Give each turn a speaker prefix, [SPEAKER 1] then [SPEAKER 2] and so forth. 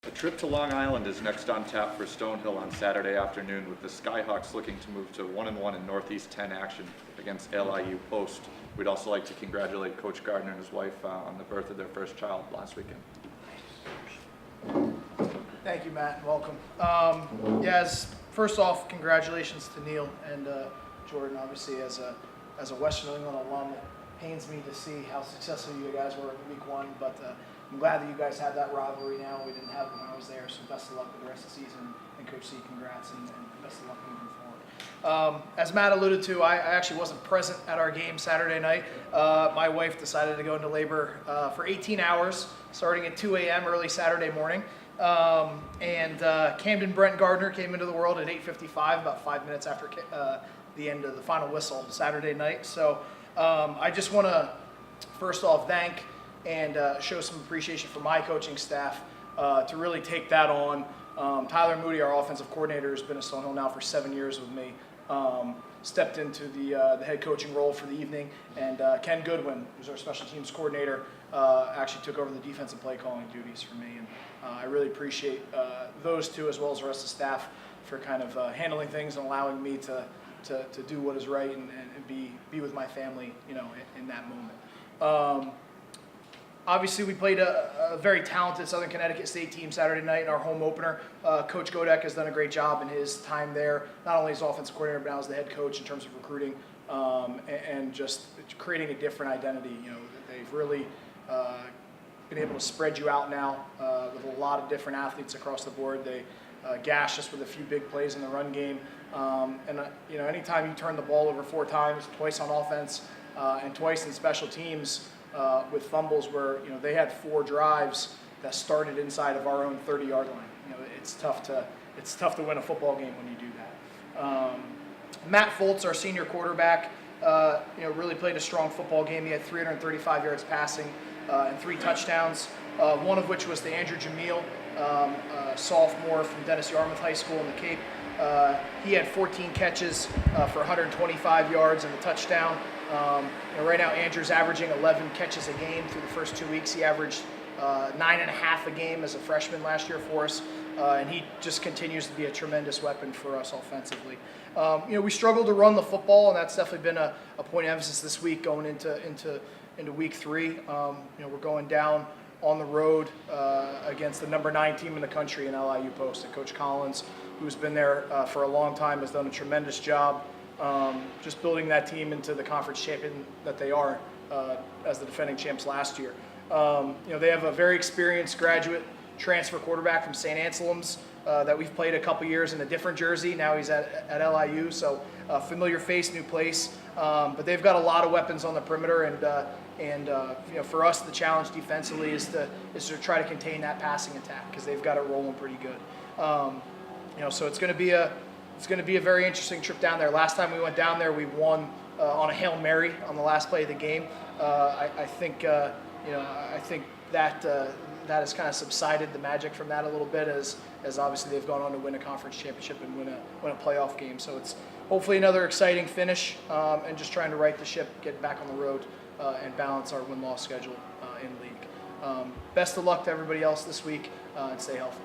[SPEAKER 1] A trip to Long Island is next on tap for Stonehill on Saturday afternoon, with the Skyhawks looking to move to 1-1 in Northeast 10 action against LIU Post. We'd also like to congratulate Coach Gardner and his wife on the birth of their first child last weekend.
[SPEAKER 2] Thank you, Matt, and welcome. First off, congratulations to Neil and Jordan. Obviously, as a Western New England alum, it pains me to see how successful you guys were in Week 1, but I'm glad that you guys have that rivalry now. We didn't have it when I was there, so best of luck with the rest of the season. And Coach C, congrats, and best of luck moving forward. As Matt alluded to, I actually wasn't present at our game Saturday night. My wife decided to go into labor for 18 hours, starting at 2 a.m. early Saturday morning. Camden Brent Gardner came into the world at 8:55, about 5 minutes after the end of the final whistle Saturday night. So I just want to, first off, thank and show some appreciation for my coaching staff to really take that on. Tyler Moody, our offensive coordinator, has been at Stonehill now for 7 years with me. Stepped into the head coaching role for the evening, and Ken Goodwin, who's our special teams coordinator, actually took over the defensive play calling duties for me. And I really appreciate those two, as well as the rest of the staff, for kind of handling things and allowing me to do what is right and be with my family, in that moment. Obviously, we played a very talented Southern Connecticut State team Saturday night in our home opener. Coach Godek has done a great job in his time there, not only as offensive coordinator, but now as the head coach in terms of recruiting and just creating a different identity. They've really been able to spread you out now with a lot of different athletes across the board. They gashed us with a few big plays in the run game. Anytime you turn the ball over 4 times, twice on offense and twice in special teams, with fumbles where they had 4 drives that started inside of our own 30-yard line. It's tough to win a football game when you do that. Matt Foltz, our senior quarterback, really played a strong football game. He had 335 yards passing and 3 touchdowns, one of which was to Andrew Jamil, a sophomore from Dennis Yarmouth High School in the Cape. He had 14 catches for 125 yards and a touchdown. Right now, Andrew's averaging 11 catches a game through the first 2 weeks. He averaged 9.5 a game as a freshman last year for us, and he just continues to be a tremendous weapon for us offensively. We struggled to run the football, and that's definitely been a point of emphasis this week going into Week 3. We're going down on the road against the number 9 team in the country in LIU Post, and Coach Collins, who's been there for a long time, has done a tremendous job just building that team into the conference champion that they are as the defending champs last year. They have a very experienced graduate transfer quarterback from St. Anselm's that we've played a couple years in a different jersey. Now he's at LIU, so familiar face, new place. But they've got a lot of weapons on the perimeter, and for us, the challenge defensively is to try to contain that passing attack because they've got it rolling pretty good. So it's going to be a very interesting trip down there. Last time we went down there, we won on a Hail Mary on the last play of the game. I think that has kind of subsided the magic from that a little bit as obviously they've gone on to win a conference championship and win a playoff game. So it's hopefully another exciting finish and just trying to right the ship, get back on the road and balance our win-loss schedule in league. Best of luck to everybody else this week and stay healthy.